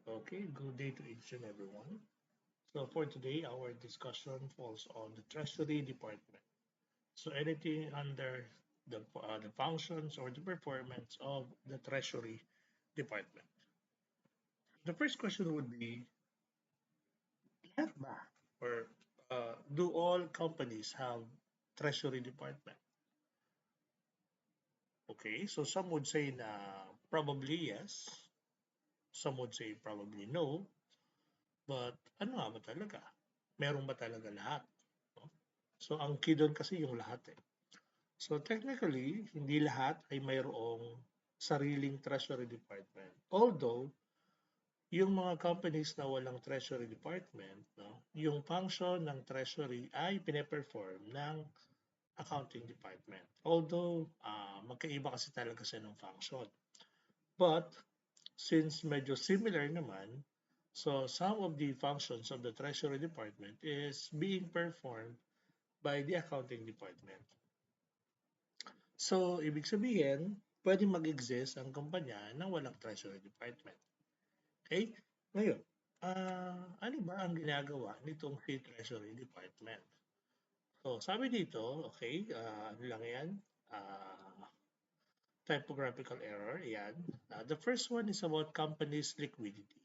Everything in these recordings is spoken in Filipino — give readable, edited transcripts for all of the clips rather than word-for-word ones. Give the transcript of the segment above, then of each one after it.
Okay, good day to each and everyone. So for today, our discussion falls on the Treasury Department. So anything under the functions or the performance of the Treasury Department. The first question would be, lahat ba? Or do all companies have Treasury Department? Okay, so some would say na probably yes. Some would say probably no. But ano nga ba talaga? Meron ba talaga lahat? No? So ang key doon kasi yung lahat eh. So technically, hindi lahat ay mayroong sariling treasury department. Although, yung mga companies na walang treasury department, no, yung function ng treasury ay pine-perform ng accounting department. Although, magkaiba kasi talaga siya ng function. But, since medyo similar naman, so some of the functions of the treasury department is being performed by the accounting department. So, ibig sabihin, pwede mag-exist ang kumpanya na walang treasury department. Okay? Ngayon, ano ba ang ginagawa nitong si treasury department? So, sabi dito, okay, ano lang yan, uh, typographical error, yan. The first one is about company's liquidity.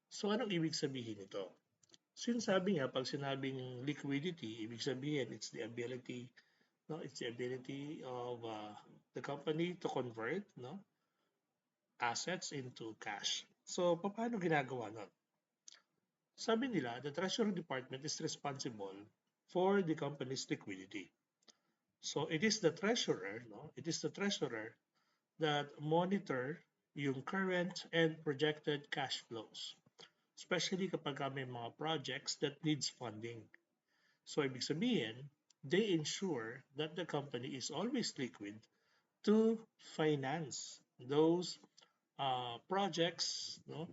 So, anong ibig sabihin nito? Since sabi nga, pag sinabing liquidity, ibig sabihin, it's the ability, no, it's the ability of the company to convert, no, assets into cash. So, paano ginagawa nun? Sabi nila, the Treasury Department is responsible for the company's liquidity. So, it is the treasurer, no? It is the treasurer that monitor yung current and projected cash flows, especially kapag may mga projects that needs funding. So, ibig sabihin, they ensure that the company is always liquid to finance those projects, no,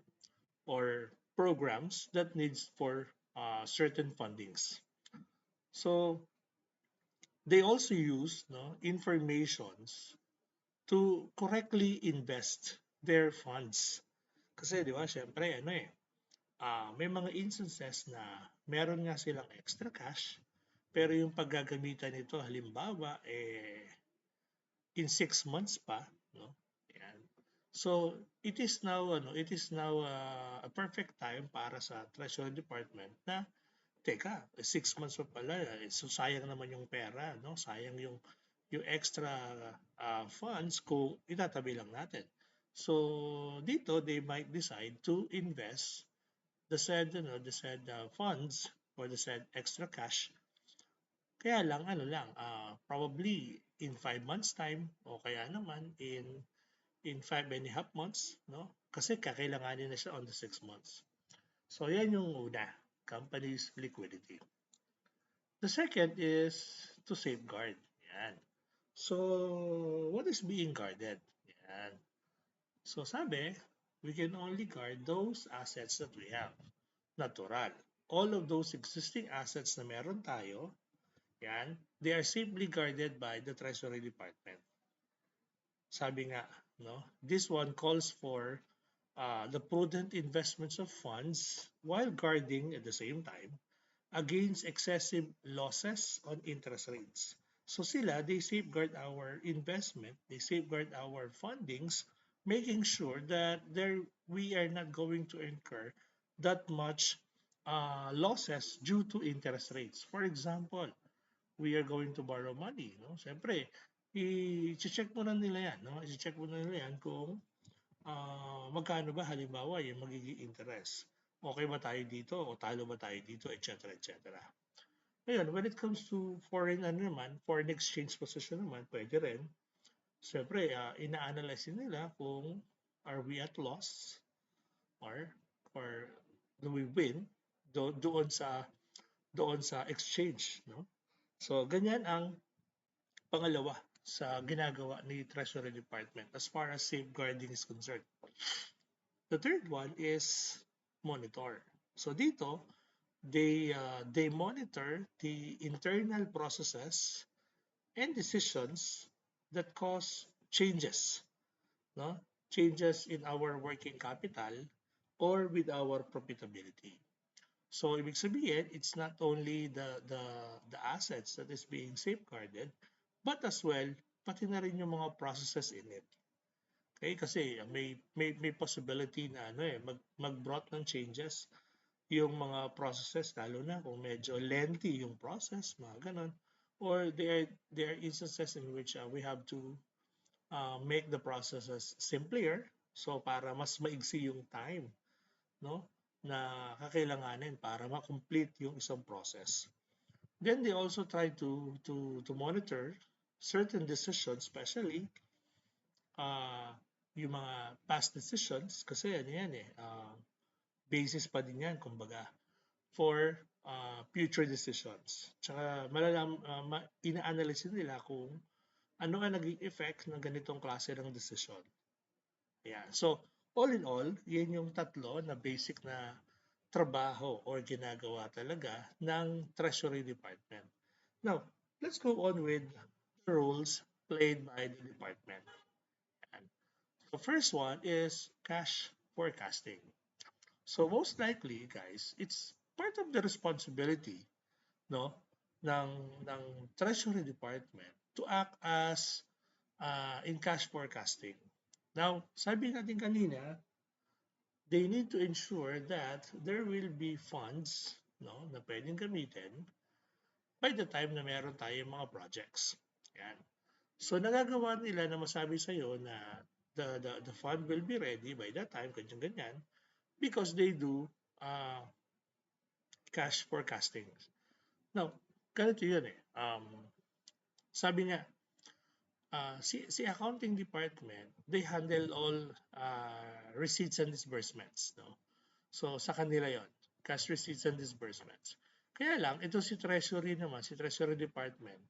or programs that needs for certain fundings. So they also use, no, informations to correctly invest their funds. Kasi di ba, syempre, ano eh, may mga instances na meron nga silang extra cash, pero yung paggagamitan nito, halimbawa, in 6 months pa, no? Yan. So, it is now a perfect time para sa Treasury Department na teka, 6 months pa pala, so sayang naman yung pera, no? Sayang yung extra funds kung itatabi lang natin. So, dito they might decide to invest the said funds or the said extra cash. Kaya lang, ano lang, probably in 5 months time o kaya naman in 5.5 months, no? Kasi kakailanganin na siya on the 6 months. So, yan yung una, company's liquidity. The second is to safeguard. Yan. So, what is being guarded? Yan. So, sabi, we can only guard those assets that we have. Natural. All of those existing assets na meron tayo, yan, they are simply guarded by the Treasury Department. Sabi nga, no, this one calls for the prudent investments of funds while guarding at the same time against excessive losses on interest rates. So sila, they safeguard our investment, they safeguard our fundings, making sure that we are not going to incur that much losses due to interest rates. For example, we are going to borrow money, no? Siyempre, i-check muna nila yan, no? I-check muna nila yan kung magkano ba halimbawa yung magiging interest. Okay ba tayo dito o talo ba tayo dito, etc. etc. Ngayon, when it comes to foreign ano naman, foreign exchange position naman, pwede rin. Siyempre, ina-analyze nila kung are we at loss or or do we win doon sa exchange, no? So ganyan ang pangalawa sa ginagawa ni Treasury Department as far as safeguarding is concerned. The third one is monitor. So dito, they monitor the internal processes and decisions that cause changes, no? Changes in our working capital or with our profitability. So ibig sabihin, it's not only the assets that is being safeguarded, but as well, pati na rin yung mga processes in it. Okay? Kasi may possibility na mag-brought ng changes yung mga processes, lalo na kung medyo lengthy yung process, mga ganon. Or there are instances in which we have to make the processes simpler, so para mas maigsi yung time, no, na kakailanganin para ma-complete yung isang process. Then they also try to monitor certain decisions, especially uh, yung mga past decisions, kasi ano yan basis pa din yan, kumbaga, for future decisions. Tsaka ina-analyze nila kung ano ang naging effect ng ganitong klase ng decision. Yeah. So, all in all, yan yung tatlo na basic na trabaho or ginagawa talaga ng Treasury Department. Now, let's go on with the roles played by the department. And the first one is cash forecasting. So most likely, guys, it's part of the responsibility, no, ng ng Treasury Department to act as in cash forecasting. Now, sabi natin kanina, they need to ensure that there will be funds, no, na pwedeng gamitin by the time na meron tayong mga projects. Yan. So nagagawa nila na masabi sa iyo na the fund will be ready by that time, ganyan-ganyan, because they do cash forecasting. Now, ganito yun sabi nga, si accounting department, they handle all receipts and disbursements. No? So, sa kanila yon, cash receipts and disbursements. Kaya lang, ito si Treasury naman, si Treasury Department,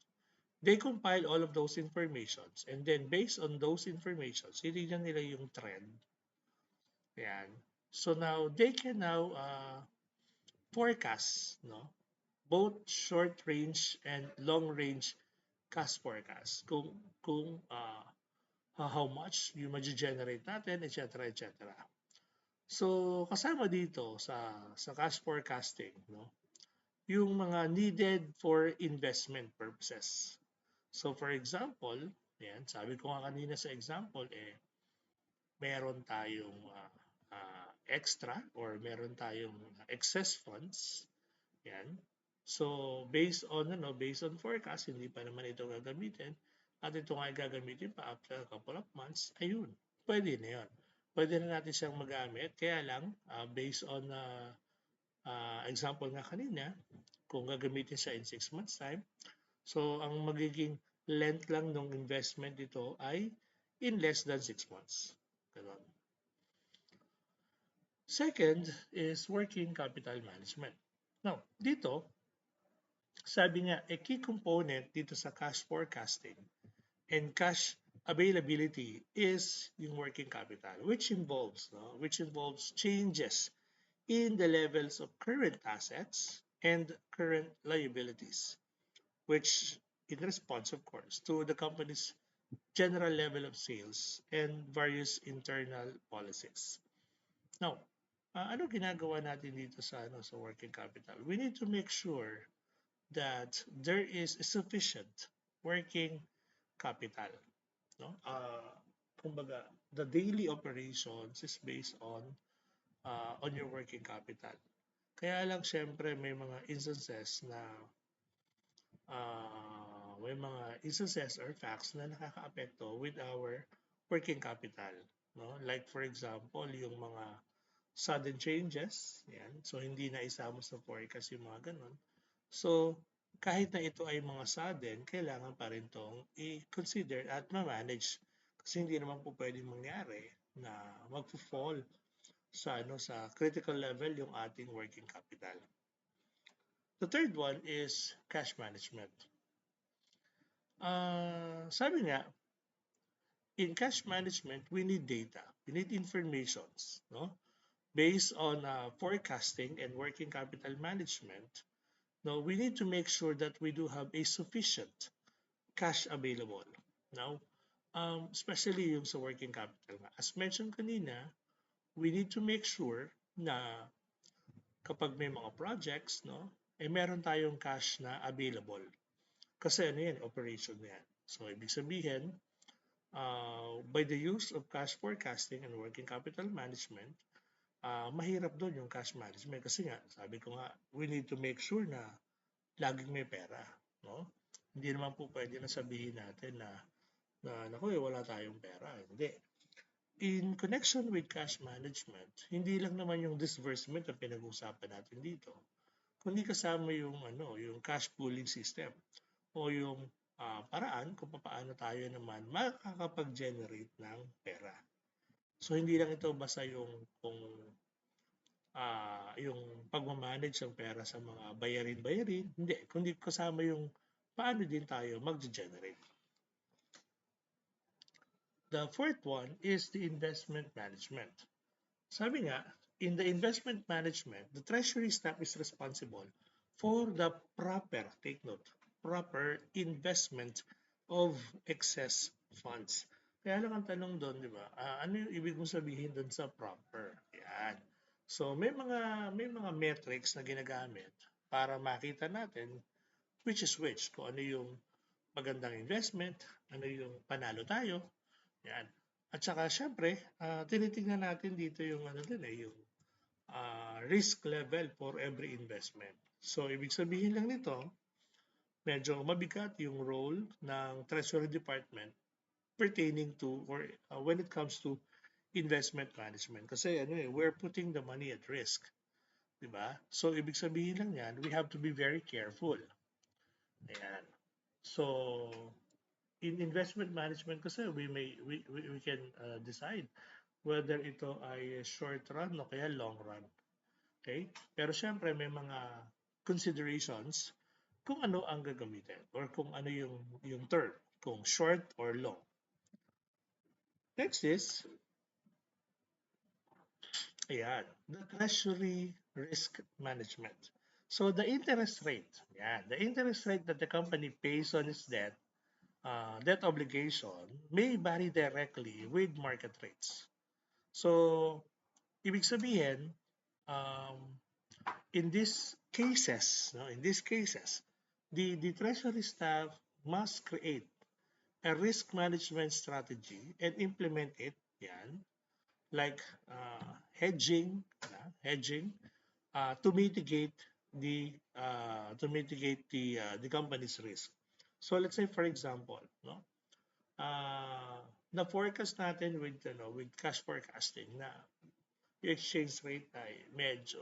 they compile all of those informations, and then based on those informations, titignan nila yung trend. Yan. So now, they can now forecast, no? Both short range and long range cash forecast. Kung how much yung ma-generate natin, etc. etc. So, kasama dito sa cash forecasting, no? Yung mga needed for investment purposes. So, for example, yan, sabi ko nga kanina sa example, meron tayong extra or meron tayong excess funds. Yan. So, based on forecast, hindi pa naman ito gagamitin. At ito nga gagamitin pa after a couple of months, ayun, pwede na yun. Pwede na natin siyang magamit. Kaya lang, based on example nga kanina, kung gagamitin siya in 6 months time, so ang magiging length lang ng investment dito ay in less than 6 months. Ganon. Second is working capital management. Now, dito, sabi nga, a key component dito sa cash forecasting and cash availability is yung working capital, which involves changes in the levels of current assets and current liabilities, which in response, of course, to the company's general level of sales and various internal policies. Now, ano ginagawa natin dito sa working capital? We need to make sure that there is sufficient working capital. No? Kumbaga, the daily operations is based on your working capital. Kaya lang syempre may mga instances na or facts na nakakaapekto with our working capital. No? Like for example, yung mga sudden changes, yan. So hindi na isama sa forecast yung mga ganun. So kahit na ito ay mga sudden, kailangan pa rin itong i-consider at ma-manage kasi hindi naman po pwedeng mangyari na mag-fall sa critical level yung ating working capital. The third one is cash management. Sabi nga, in cash management, we need data. We need informations, no? Based on forecasting and working capital management, no, we need to make sure that we do have a sufficient cash available. Now, especially yung sa working capital. As mentioned kanina, we need to make sure na kapag may mga projects, no, meron tayong cash na available. Kasi ano yan, operation yan. So, ibig sabihin, by the use of cash forecasting and working capital management, mahirap doon yung cash management kasi nga, sabi ko nga, we need to make sure na laging may pera. No? Hindi naman po pwede na sabihin natin na naku, wala tayong pera. Hindi. In connection with cash management, hindi lang naman yung disbursement ang pinag-uusapan natin dito, kundi kasama yung yung cash pooling system o yung paraan kung paano tayo naman makakapag-generate ng pera. So hindi lang ito basta yung pagmamanage ng pera sa mga bayarin-bayarin, hindi, kundi kasama yung paano din tayo mag-generate. The fourth one is the investment management. Sabi nga, in the investment management, the treasury staff is responsible for the proper, take note, proper investment of excess funds. Kaya lang ang tanong doon, di ba? Ano yung ibig mong sabihin doon sa proper? Yan. So may mga metrics na ginagamit para makita natin which is which, kung ano yung magandang investment, ano yung panalo tayo, yan. At saka syempre, tinitingnan natin dito yung yung risk level for every investment. So ibig sabihin lang nito, medyo mabigat yung role ng Treasury Department pertaining to or when it comes to investment management kasi we're putting the money at risk, 'di ba? So ibig sabihin lang yan, we have to be very careful. Ayan. So in investment management kasi we can decide whether ito ay short run o kaya long run. Okay? Pero syempre may mga considerations kung ano ang gagamitin or kung ano yung term, kung short or long. Next is ayan, the treasury risk management. So the interest rate, the interest rate that the company pays on its debt obligation may vary directly with market rates. So, ibig sabihin, in these cases, the treasury staff must create a risk management strategy and implement it, like hedging, to mitigate the company's risk. So let's say for example, na forecast natin with cash forecasting na yung exchange rate ay medyo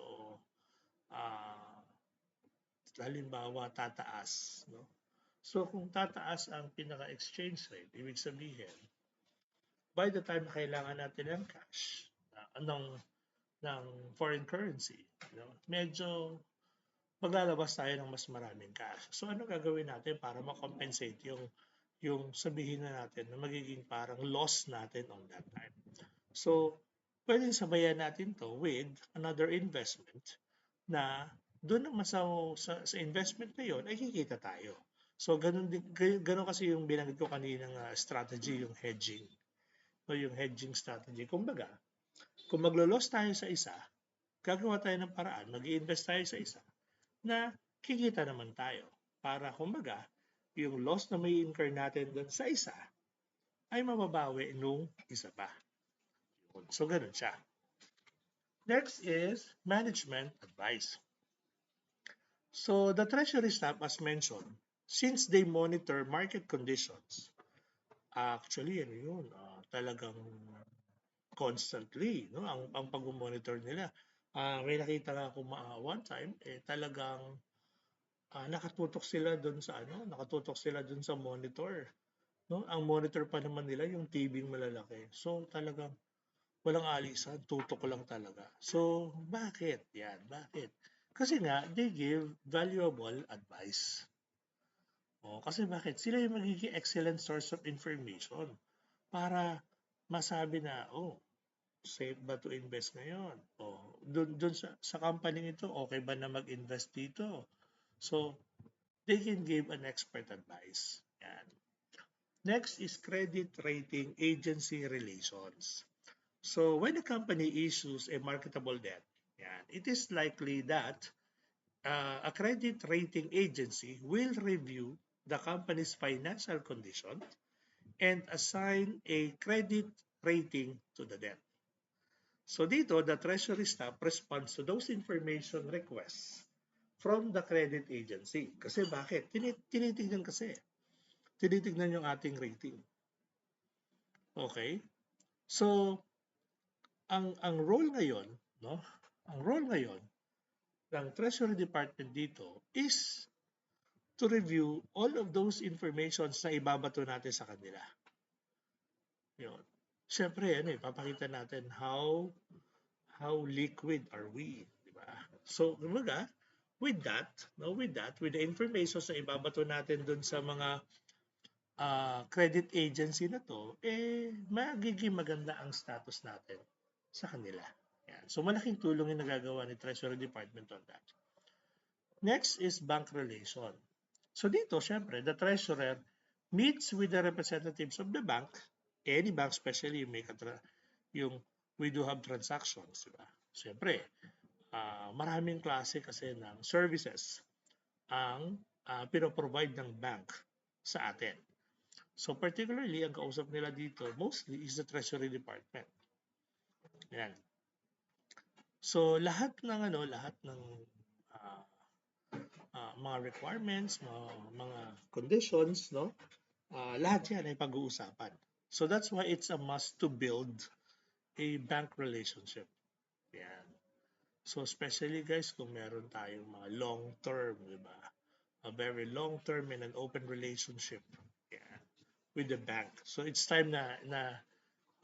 halimbawa tataas, no? So kung tataas ang pinaka-exchange rate, ibig sabihin by the time kailangan natin ng cash ng foreign currency, medyo maglalabas tayo ng mas maraming cash. So ano gagawin natin para ma-compensate yung sabihin na natin na magiging parang loss natin on that time. So, pwedeng sabayan natin to with another investment na doon naman sa investment na yun ay kikita tayo. So, ganun kasi yung binanggit ko kaninang strategy, yung hedging. O yung hedging strategy. Kumbaga, kung maglo-loss tayo sa isa, gagawa tayo ng paraan, mag-i-invest tayo sa isa, na kikita naman tayo. Para kumbaga, yung loss na may incur natin doon sa isa, ay mababawi nung isa pa. So, ganun siya. Next is management advice. So, the treasury staff, as mentioned, since they monitor market conditions, actually, talagang constantly, ang pag-monitor nila. May nakita nga ako one time, talagang nakatutok sila doon sa monitor. No? Ang monitor pa naman nila yung TV malalaki. So, talagang walang alisan, tutok lang talaga. So, bakit? Bakit? Kasi nga, they give valuable advice. Kasi bakit? Sila yung magiging excellent source of information para masabi na, safe ba to invest ngayon? Doon sa company ito, okay ba na mag-invest dito? So, they can give an expert advice. Yan. Next is credit rating agency relations. So when a company issues a marketable debt, Yan. It is likely that a credit rating agency will review the company's financial condition and assign a credit rating to the debt. So dito, the Treasury staff responds to those information requests from the credit agency. Kasi bakit? Tinitignan kasi. Tinitignan yung ating rating. Okay? So, ang role ngayon, no? Ang role ngayon ng Treasury Department dito is to review all of those informations na ibabato natin sa kanila. Yun. Siyempre, papakita natin how liquid are we, di ba? So, kumbaga, with that, with the information na ibabato natin dun sa mga credit agency na to, magiging maganda ang status natin sa kanila. Yan. So, malaking tulong yung nagagawa ni Treasury Department on that. Next is bank relation. So dito, syempre, the treasurer meets with the representatives of the bank, any bank, especially yung we do have transactions, di ba? Syempre, maraming klase kasi ng services ang pinoprovide ng bank sa atin. So particularly, ang kausap nila dito mostly is the Treasury Department. Yan. So lahat ng mga requirements, mga conditions, no? Lahat yan ay pag-uusapan. So that's why it's a must to build a bank relationship. Yan. So especially guys, kung meron tayong mga long-term, di ba? A very long-term and an open relationship, yan, with the bank. So it's time na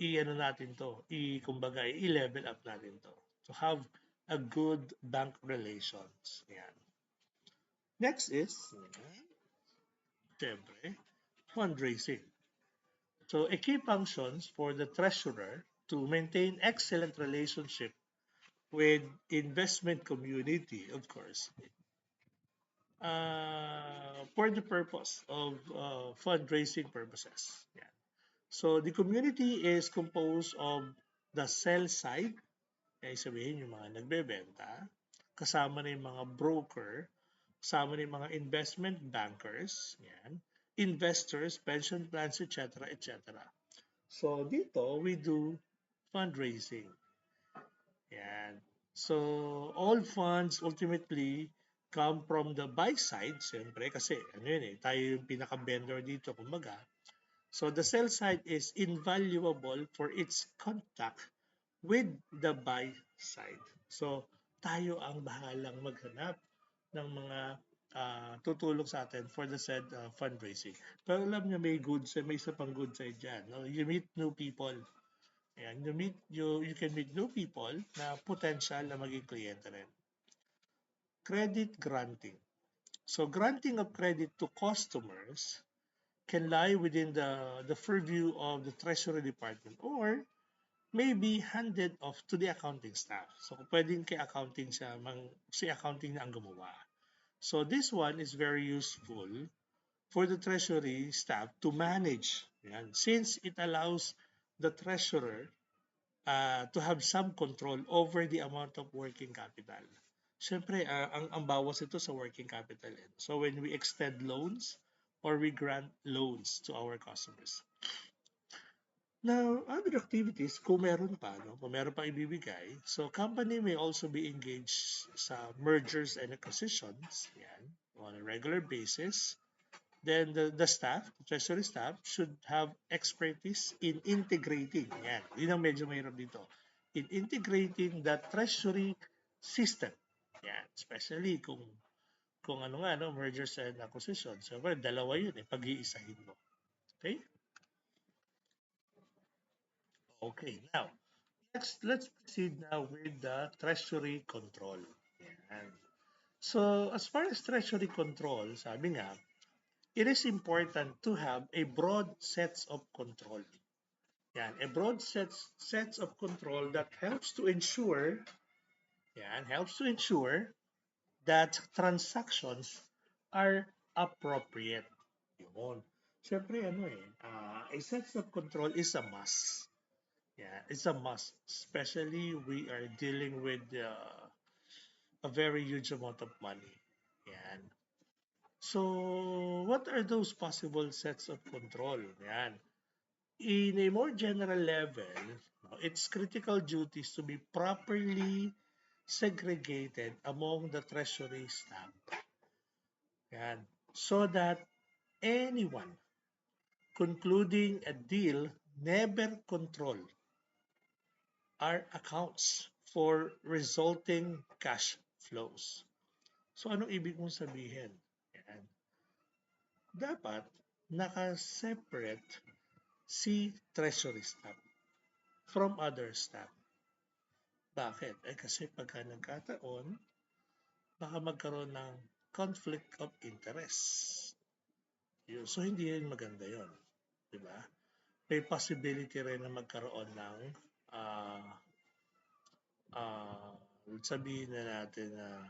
i-ano natin to, kumbaga i-level up natin to. To have a good bank relations. Yan. Next is, syempre, fundraising. So a key functions for the treasurer to maintain excellent relationship with investment community, of course, for the purpose of fundraising purposes. Yeah. So the community is composed of the sell side, kaya sabihin yung mga nagbebenta, kasama na yung mga broker, kasama na yung mga investment bankers, yan, investors, pension plans, etc., etc. So dito, we do fundraising. Yan. So all funds ultimately come from the buy side, siyempre, kasi tayo yung pinaka-vendor dito, kumbaga. So the sell side is invaluable for its contact with the buy side. So tayo ang bahalang maghanap ng mga tutulong sa atin for the said fundraising. Pero alam niyo, may isa pang good side dyan. No? You meet new people. Ayan, you can meet new people na potential na maging kliyente rin. Credit granting. So granting of credit to customers can lie within the purview of the Treasury Department or may be handed off to the accounting staff. So pwedeng kay accounting si accounting na ang gumawa. So this one is very useful for the treasury staff to manage. Yan. Since it allows the treasurer to have some control over the amount of working capital. Siyempre, ang bawas ito sa working capital. So when we extend loans or we grant loans to our customers. Now, other activities, kung meron pa ibibigay, so company may also be engaged sa mergers and acquisitions, yan, on a regular basis. Then the staff, the treasury staff, should have expertise in integrating, yan, yun ang medyo mahirap dito, in integrating the treasury system, yan, especially kung mergers and acquisitions. So, dalawa yun, pag-iisahin mo. Okay? Okay, now, let's proceed now with the treasury control. Yan. So, as far as treasury control, sabi nga, it is important to have a broad sets of control. Yan, a broad sets of control that helps to ensure that transactions are appropriate. Yun. Siyempre, a sense of control is a must. Yeah, it's a must. Especially we are dealing with a very huge amount of money. Yan. So, what are those possible sets of control? Yan. In a more general level, it's critical duties to be properly segregated among the treasury staff. Yan. So that anyone concluding a deal never control our accounts for resulting cash flows. So anong ibig mong sabihin? Yan. Dapat naka-separate si treasury staff from other staff. Bakit? Kasi pagka nagkataon, baka magkaroon ng conflict of interest. Yun. So hindi yun maganda yun. Diba? May possibility rin na magkaroon ng uh, sabihin na natin na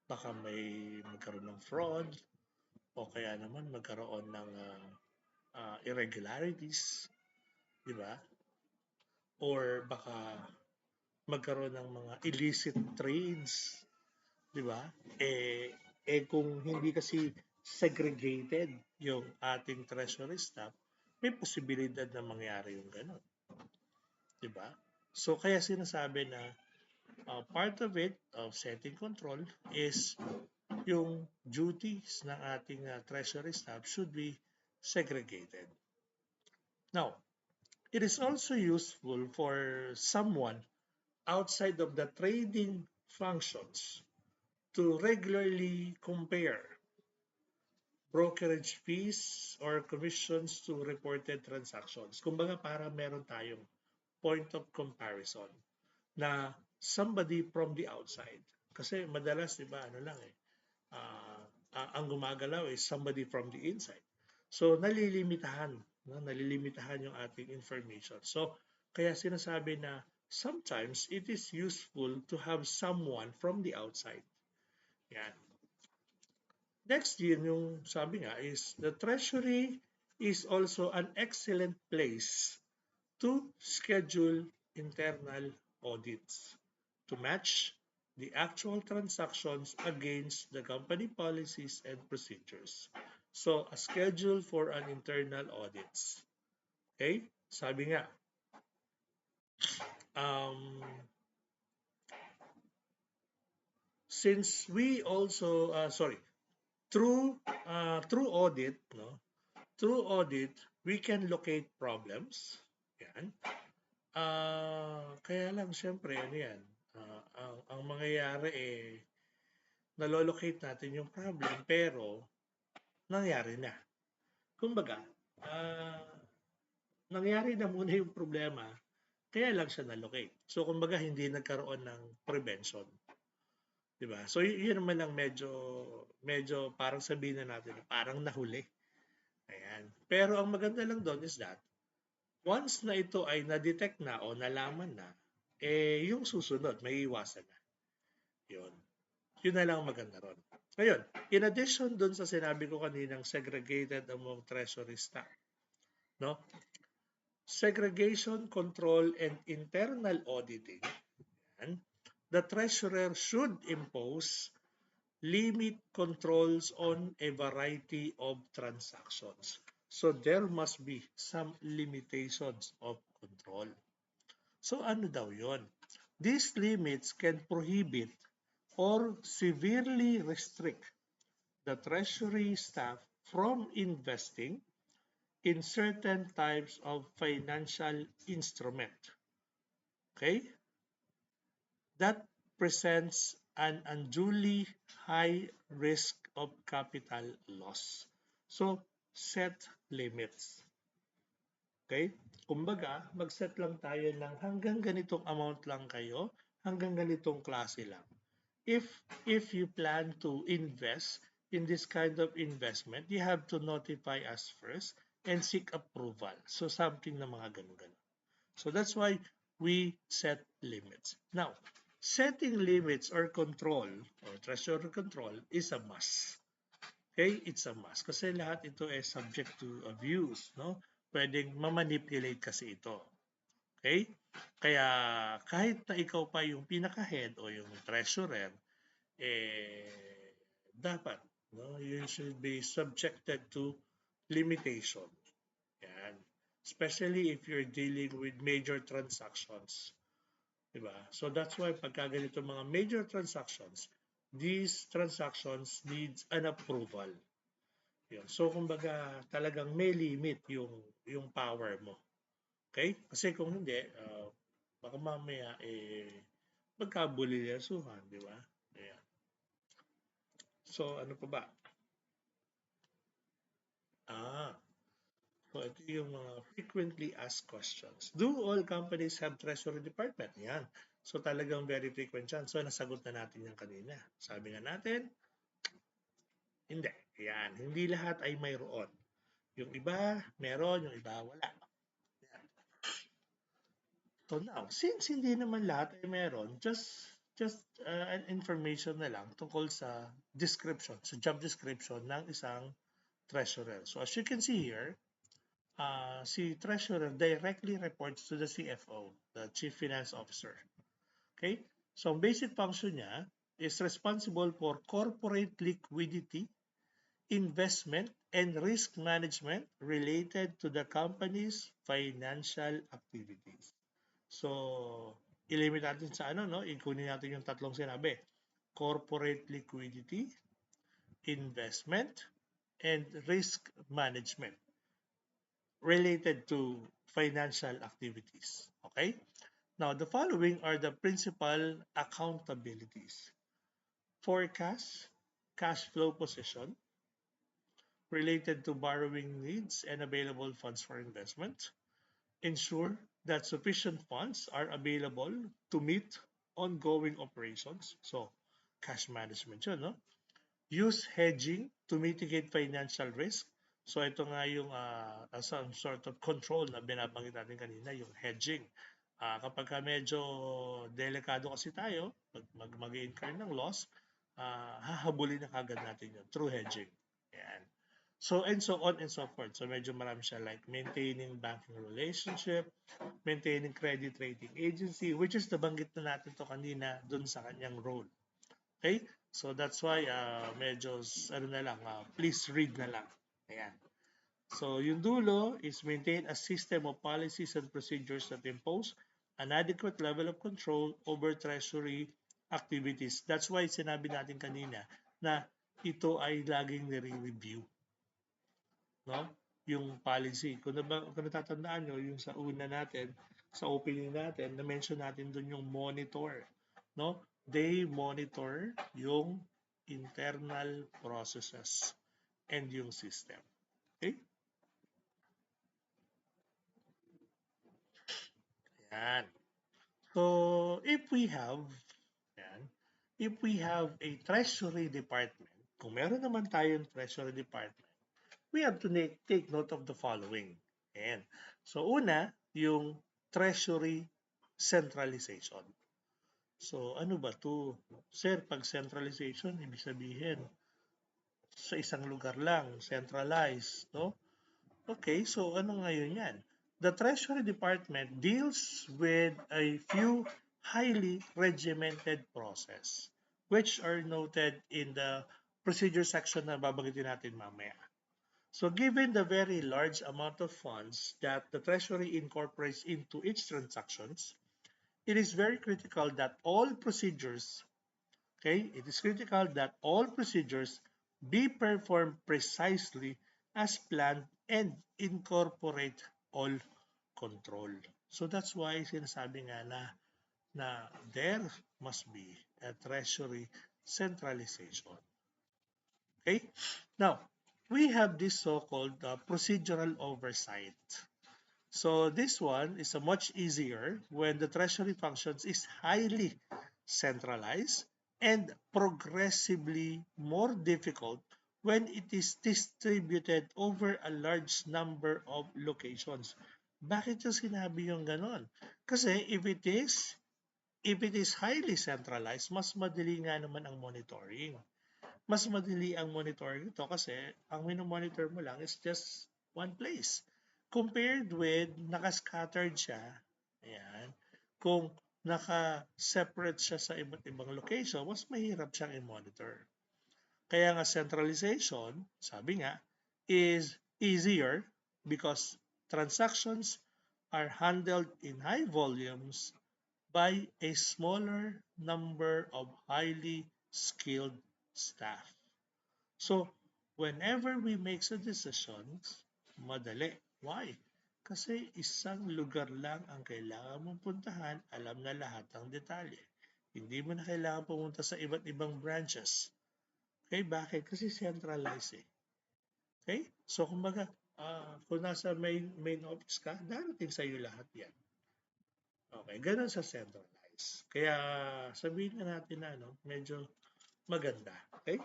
baka may magkaroon ng fraud o kaya naman magkaroon ng irregularities, di ba? Or baka magkaroon ng mga illicit trades, di ba? Kung hindi kasi segregated yung ating treasury staff, may posibilidad na mangyari yung ganun. Di ba? So kaya sinasabi na part of it, of setting control, is yung duties ng ating treasury staff should be segregated. Now, it is also useful for someone outside of the trading functions to regularly compare brokerage fees or commissions to reported transactions. Kumbaga para meron tayong point of comparison na somebody from the outside. Kasi madalas, di ba, ano lang ang gumagalaw is somebody from the inside. So, nalilimitahan yung ating information. So, kaya sinasabi na sometimes it is useful to have someone from the outside. Yan. Next yun, yung sabi nga is the treasury is also an excellent place to schedule internal audits to match the actual transactions against the company policies and procedures. So, a schedule for an internal audits. Okay? Sabi nga, since we also, through audit, through audit, we can locate problems. Yan. Kaya lang, syempre, ano yan, ang mangyayari nalolocate natin yung problem, pero nangyari na. Kumbaga, nangyari na muna yung problema, kaya lang siya nalocate. So, kumbaga, hindi nagkaroon ng prevention. Diba? So, yun naman lang medyo parang sabihin na natin, parang nahuli. Ayan. Pero ang maganda lang doon is that, once na ito ay na-detect na o nalaman na, yung susunod, may iwasan na. Yun. Yun na lang maganda ron. Ngayon, in addition dun sa sinabi ko kaninang segregated among treasury staff, no? Segregation, control, and internal auditing, yan, the treasurer should impose limit controls on a variety of transactions. So there must be some limitations of control. So ano daw yon? These limits can prohibit or severely restrict the treasury staff from investing in certain types of financial instrument. Okay? That presents an unduly high risk of capital loss. So, set limits. Okay? Kumbaga, mag-set lang tayo ng hanggang ganitong amount lang kayo, hanggang ganitong klase lang. If you plan to invest in this kind of investment, you have to notify us first and seek approval. So something na mga ganun-ganun. So that's why we set limits. Now, setting limits or control or treasury control is a must. Okay? It's a must. Kasi lahat ito ay subject to abuse. No? Pwedeng ma-manipulate kasi ito. Okay? Kaya kahit na ikaw pa yung pinaka-head o yung treasurer, dapat, no, you should be subjected to limitation. Yan. Especially if you're dealing with major transactions. Diba? So that's why pagka ganito mga major transactions, these transactions needs an approval. Yun. So kumbaga talagang may limit yung power mo. Okay? Kasi kung hindi, baka mamaya magkabulilyasuhan, di ba? Ayan. So ano pa ba? Ah, so ito yung mga frequently asked questions. Do all companies have treasury department? Yan. So talagang very frequent yan. So nasagot na natin yan kanina. Sabi nga natin, hindi. Yan. Hindi lahat ay mayroon. Yung iba, meron. Yung iba, wala. Yan. So now, since hindi naman lahat ay meron, just an information na lang tungkol sa description, sa job description ng isang treasurer. So as you can see here, si treasurer directly reports to the CFO, the Chief Finance Officer. Okay? So ang basic function niya is responsible for corporate liquidity, investment, and risk management related to the company's financial activities. So, ilimit natin sa ano, no? Ikunin natin yung tatlong sinabi. Corporate liquidity, investment, and risk management related to financial activities. Okay? Now, the following are the principal accountabilities. Forecast, cash flow position, related to borrowing needs and available funds for investment. Ensure that sufficient funds are available to meet ongoing operations. So, cash management yun, no? Use hedging to mitigate financial risk. So, ito nga yung some sort of control na binabanggit natin kanina, yung hedging. Kapag ka medyo delikado kasi tayo, mag-incur ng loss, hahabulin na kagad natin yun through hedging. Ayan. So, and so on and so forth. So, medyo marami siya like maintaining banking relationship, maintaining credit rating agency, which is nabanggit na natin to kanina dun sa kanyang role. Okay? So, that's why medyo, ano na lang, please read na lang. Ayan. So, yung dulo is maintain a system of policies and procedures that impose an adequate level of control over treasury activities. That's why sinabi natin kanina na ito ay laging nire-review, no? Yung policy. Kung natatandaan nyo, yung sa una natin, sa opening natin, na-mention natin dun yung monitor, no? They monitor yung internal processes and yung system. Okay? Yan. So, if we have a treasury department, kung meron naman tayong treasury department, we have to take note of the following. Ayan. So, una, yung treasury centralization. So, ano ba to? Sir, pag centralization, ibig sabihin, sa isang lugar lang, centralized, no? Okay, so ano ngayon yan? The Treasury Department deals with a few highly regimented process, which are noted in the procedure section na babanggitin natin mamaya. So given the very large amount of funds that the Treasury incorporates into its transactions, it is very critical that all procedures, okay, it is critical that all procedures be performed precisely as planned and incorporate all control. So that's why sinasabi nga na there must be a treasury centralization. Okay? Now, we have this so-called procedural oversight. So this one is a much easier when the treasury functions is highly centralized and progressively more difficult when it is distributed over a large number of locations. Bakit yung sinabi yung ganon? Kasi if it is highly centralized, mas madali nga naman ang monitoring. Mas madali ang monitoring ito kasi ang monitor mo lang is just one place. Compared with nakascattered siya Ayan. Kung naka-separate siya sa iba't ibang location, mas mahirap siyang i-monitor. Kaya nga centralization, sabi nga, is easier because transactions are handled in high volumes by a smaller number of highly skilled staff. So, whenever we make the decisions, madali. Why? Kasi isang lugar lang ang kailangan mong puntahan, alam na lahat ng detalye. Hindi mo na kailangan pumunta sa iba't ibang branches. Okay, bakit? Kasi centralized eh. Okay? So, kumbaga, kung nasa main office ka, darating sa iyo lahat yan. Okay, ganun sa centralized. Kaya sabihin na natin na medyo maganda. Okay?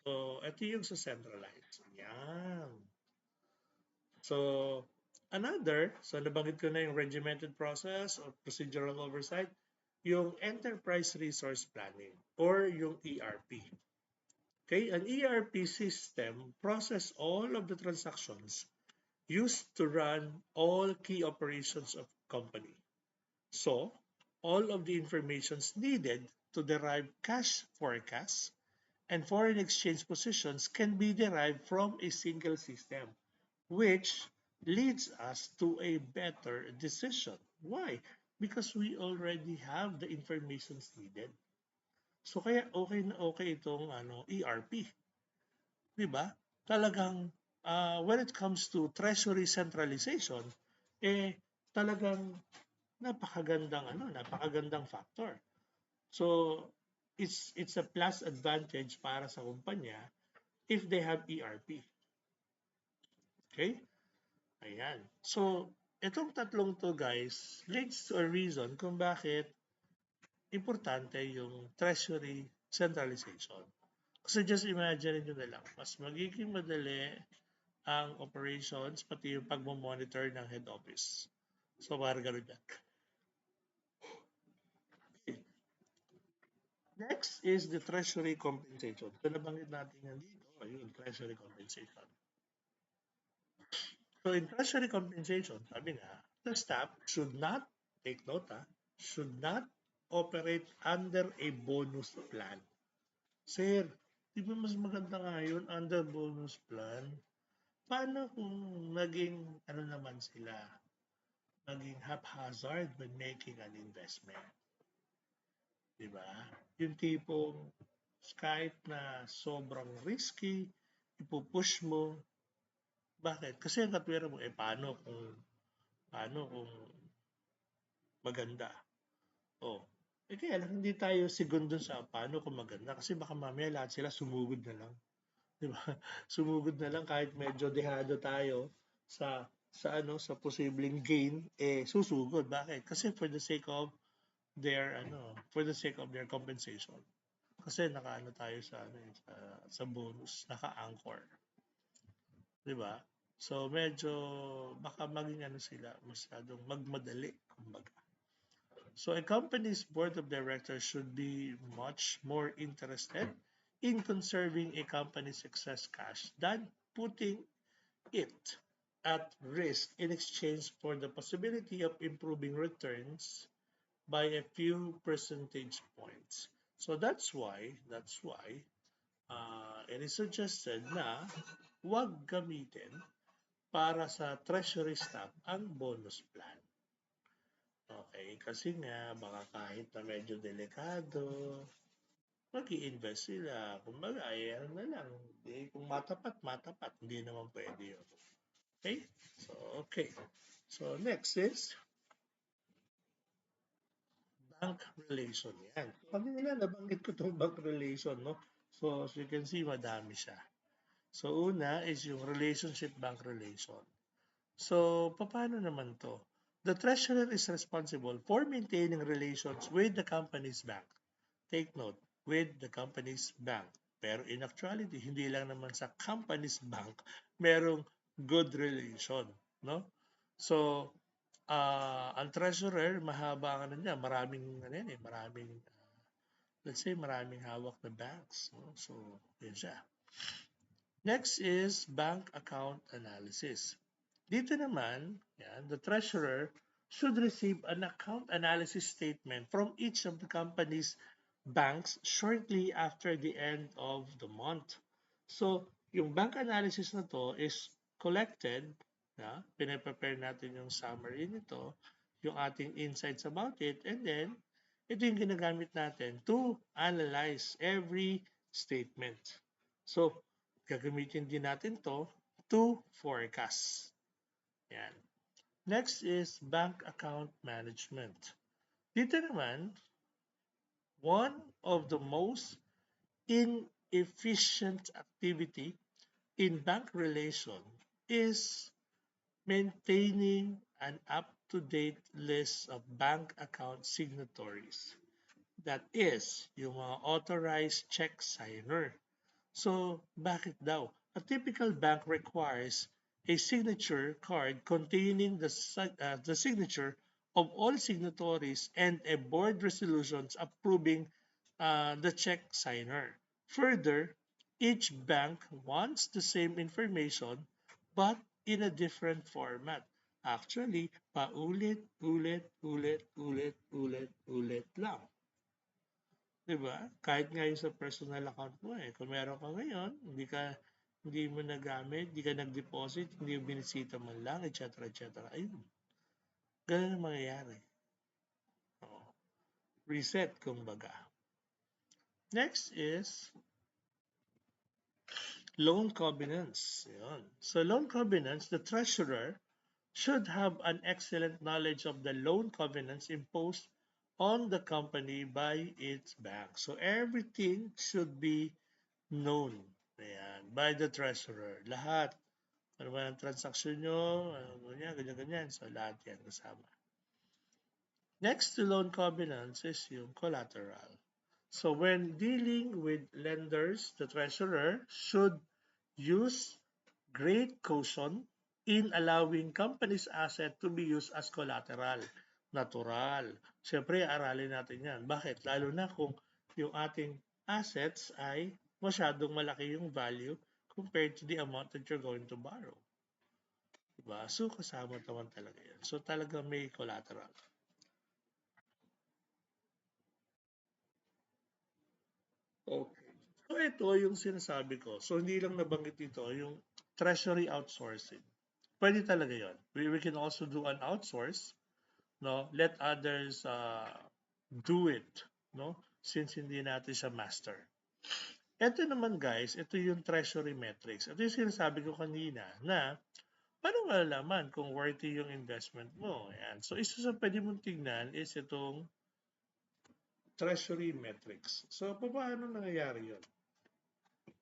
So, ito yung sa centralized. Yan. So, so nabanggit ko na yung regimented process or procedural oversight, yung enterprise resource planning or yung ERP. Okay, an ERP system process all of the transactions used to run all key operations of company. So, all of the informations needed to derive cash forecasts and foreign exchange positions can be derived from a single system, which leads us to a better decision. Why? Because we already have the information needed. So kaya okay na okay itong ERP, 'di ba? Talagang when it comes to treasury centralization, eh talagang napakagandang factor. So it's a plus advantage para sa kumpanya if they have ERP. Okay? Ayan. So, itong tatlong to guys leads to a reason kung bakit importante yung treasury centralization. Kasi just imagine nyo na lang, mas magiging madali ang operations pati yung pagmamonitor ng head office. So, parang ganun yan. Next is the treasury compensation. So, nabanggit natin yan dito. Ayun, treasury compensation. So, in treasury compensation, sabi nga, the staff should not, take note should not operate under a bonus plan. Sir, di ba mas maganda nga yun under bonus plan? Paano kung naging, naman sila, naging haphazard when making an investment? Di ba? Yung tipong kahit na sobrang risky, ipupush mo. Bakit? Kasi ang katwira mo, paano kung maganda? Oh, kaya lang hindi tayo segundo sa paano kung maganda kasi baka mamaya lahat sila sumugod na lang. Di ba? Sumugod na lang kahit medyo dehado tayo sa posibleng gain susugod. Bakit? Kasi for the sake of their compensation. Kasi nakaano tayo sa bonus, naka-anchor. 'Di ba? So medyo baka maging sila masyadong magmadali kumbaga. So a company's board of directors should be much more interested in conserving a company's excess cash than putting it at risk in exchange for the possibility of improving returns by a few percentage points. So that's why it is suggested na huwag gamitin para sa treasury staff ang bonus plan. Okay, kasi nga baka kahit na medyo delikado, mag invest sila. Kumbaga, ano na lang, kung matapat, hindi naman pwede yun. Okay? Okay. So, next is bank relation. Yan. Sabi nila, nabanggit ko itong bank relation, no? So, as you can see, madami siya. So, una is yung relationship bank relation. So, paano naman to? The treasurer is responsible for maintaining relations with the company's bank. Take note, with the company's bank. Pero in actuality, hindi lang naman sa company's bank merong good relation, no? So, ang treasurer, mahaba ang niya, let's say, maraming hawak na banks. No? So, yun siya. Next is bank account analysis. Dito naman, the treasurer should receive an account analysis statement from each of the company's banks shortly after the end of the month. So, yung bank analysis na to is collected, pinaprepare natin yung summary nito, yung ating insights about it, and then ito yung ginagamit natin to analyze every statement. So, gagamitin din natin to forecast. Yan. Next is bank account management. Dito naman, one of the most inefficient activity in bank relation is maintaining an up-to-date list of bank account signatories. That is, yung mga authorized check signer. So, bakit daw? A typical bank requires a signature card containing the signature of all signatories and a board resolutions approving the check signer. Further, each bank wants the same information but in a different format. Actually, paulit, ulit, ulit, ulit, ulit, ulit lang. 'Di ba? Kahit nga yung sa personal account mo kung meron ka ngayon, hindi mo nagamit, hindi ka nag-deposit, hindi mo binisita man lang, etc. etc. Ayun. Ganun ang mangyayari. Oo. Reset, kumbaga. Next is loan covenants. Yun. So loan covenants, the treasurer should have an excellent knowledge of the loan covenants imposed on the company by its bank. So everything should be known. Ayan, by the treasurer. Lahat. Ano ba ang transaksyon nyo? Ganyan. So, lahat yan kasama. Next to loan covenants is yung collateral. So, when dealing with lenders, the treasurer should use great caution in allowing companies' asset to be used as collateral. Natural. Siyempre, aralin natin yan. Bakit? Lalo na kung yung ating assets ay masyadong malaki yung value compared to the amount that you're going to borrow. Diba? So, kasama naman talaga yan. So, talaga may collateral. Okay. So, ito yung sinasabi ko. So, hindi lang nabanggit ito, yung treasury outsourcing. Pwede talaga yon. We can also do an outsource, no? Let others do it, no? Since hindi natin siya master. Ito naman guys, ito yung treasury metrics. Ito yung sinasabi ko kanina na paano malalaman kung worthy yung investment mo? Ayan. So, isa sa pwede mong tignan is itong treasury metrics. So, paano nangyayari yun?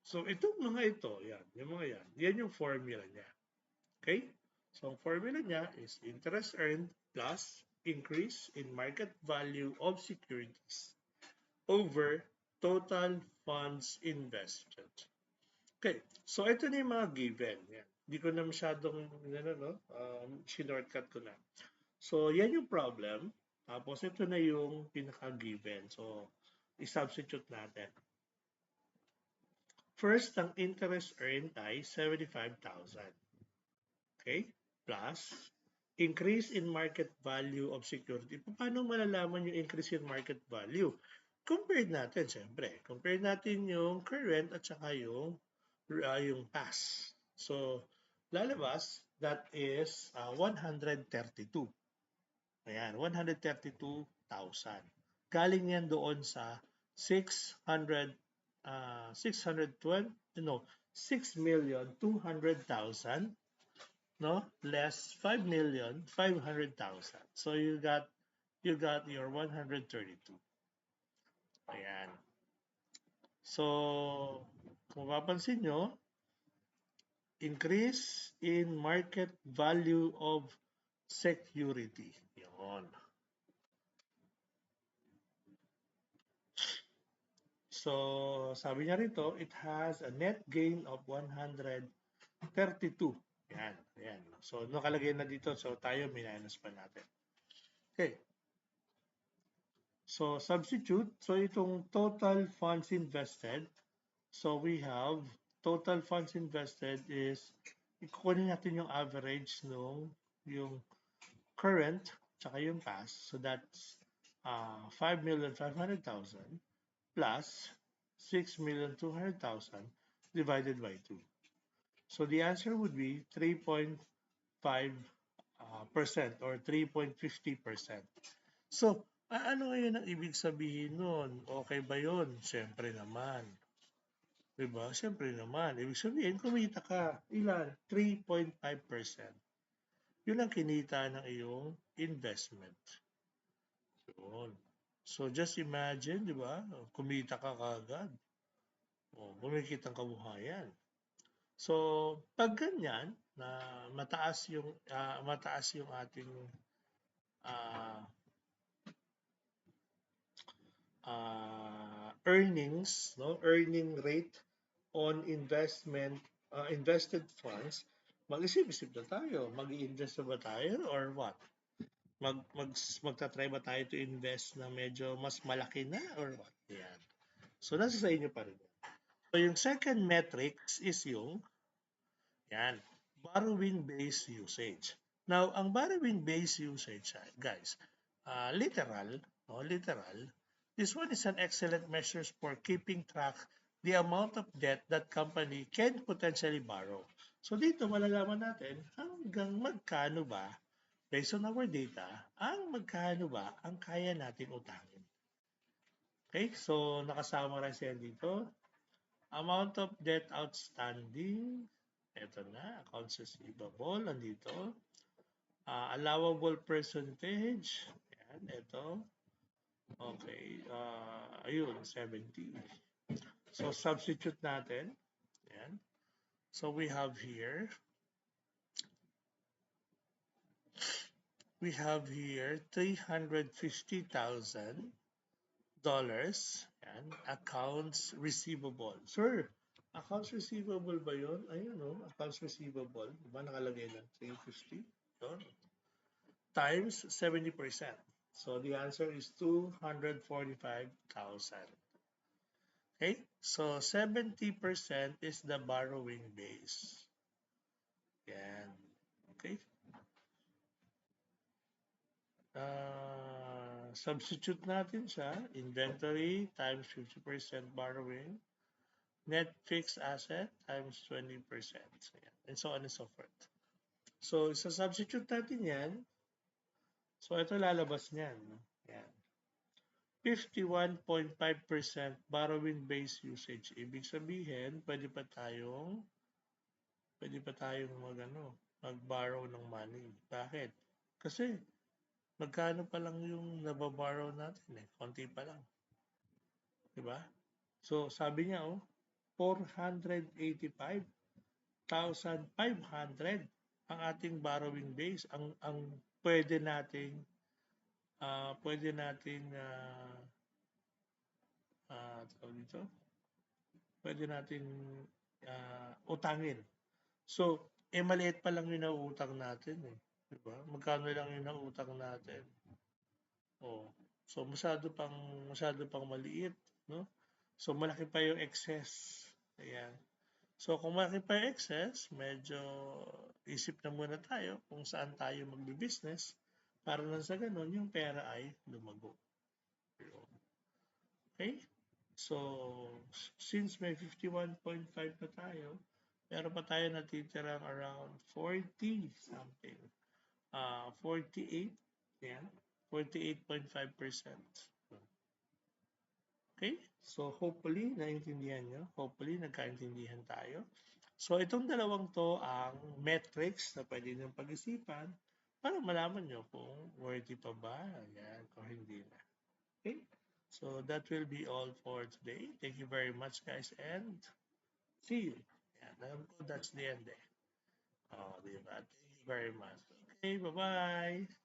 So, itong mga ito, yan, yung mga yan, yan yung formula niya. Okay? So, ang formula niya is interest earned plus increase in market value of securities over total funds invested. Okay, so ito na yung mga given. Yan. Hindi ko na masyadong shortcut ko na. So, yan yung problem. Tapos, ito na yung pinaka-given. So, i-substitute natin. First, ang interest earned ay 75,000. Okay? Plus, increase in market value of security. Paano malalaman yung increase in market value? Compare natin, siyempre. Compare natin yung current at saka yung past. So, lalabas, that is 132. Ayan, 132,000. Galing yan doon sa 620, no, 6,200,000, no, less 5,500,000. So you got your 132. Ayan. So, kung mapapansin nyo, increase in market value of security. Yun. So, sabi niya rito, it has a net gain of 132. Yan, yan. So, nakalagay na dito. So, tayo minus pa natin. Okay. So, substitute. So, itong total funds invested. So, we have total funds invested is, ikukunin natin yung average nung yung current tsaka yung cash. So that's 5,500,000 plus 6,200,000 divided by 2. So the answer would be 3.5 percent or 3.50%. So, ano ngayon ang ibig sabihin nun? Okay ba yun? Siyempre naman. Diba? Siyempre naman. Ibig sabihin, kumita ka. Ilan? 3.5%. Yun ang kinita ng iyong investment. Yun. So, just imagine, di ba? Kumita ka kagad. O, kumikita ang kabuhayan. So, pag ganyan, na mataas yung ating uh, earnings, no, earning rate on invested funds, mag-isip-isip na tayo. Mag-i-invest na ba tayo or what? Magta-try ba tayo to invest na medyo mas malaki na or what? Yan. So, nasa sa inyo pa rin. So, yung second metrics is yung yan, borrowing-based usage. Now, ang borrowing-based usage, guys, literal, this one is an excellent measure for keeping track the amount of debt that company can potentially borrow. So dito malalaman natin hanggang magkano ba, based on our data, magkano ba ang kaya natin utangin. Okay, so nakasummarize yan dito. Amount of debt outstanding, ito na, accounts receivable, nandito. Allowable percentage, yan, ito. Okay, ayun, 70. So, substitute natin. Yan. So, we have here $350,000 yan, accounts receivable. Sir, accounts receivable ba yun? Ayun, no? Accounts receivable. Diba nakalagay na 350? Yun. Times 70%. So the answer is 245,000. Okay? So 70% is the borrowing base. Yan. Okay? Substitute natin siya. Inventory times 50% borrowing. Net fixed asset times 20%. Yan. And so on and so forth. So, sa substitute natin yan. So, ito lalabas niyan. Yan. 51.5% borrowing base usage. Ibig sabihin, pwede pa tayong mag-borrow ng money. Bakit? Kasi, magkano pa lang yung nababorrow natin eh. Konti pa lang. Diba? So, sabi niya, 485,500 ang ating borrowing base. Ang pwede nating dito, pwede natin utangin. So, maliit pa lang yung nauutang natin eh. Diba? Magkano lang yung nautang natin? So, masyado pang maliit, no? So, malaki pa yung excess. Ayan. So, kung malaki pa yung excess, medyo isip na muna tayo kung saan tayo magbi-business para lang sa ganun, yung pera ay lumago. Okay? So, since may 51.5 na tayo, meron pa tayo natitirang around 40 something. 48, yan. 48.5%. Okay? So, hopefully, naintindihan nyo. Hopefully, nagkaintindihan tayo. So, itong dalawang to ang metrics na pwede nyo pag-isipan para malaman nyo kung worthy pa ba, yan, o hindi na. Okay? So, that will be all for today. Thank you very much, guys, and see you. Yan, alam ko that's the end eh. Diba? Thank you very much. Okay, bye-bye.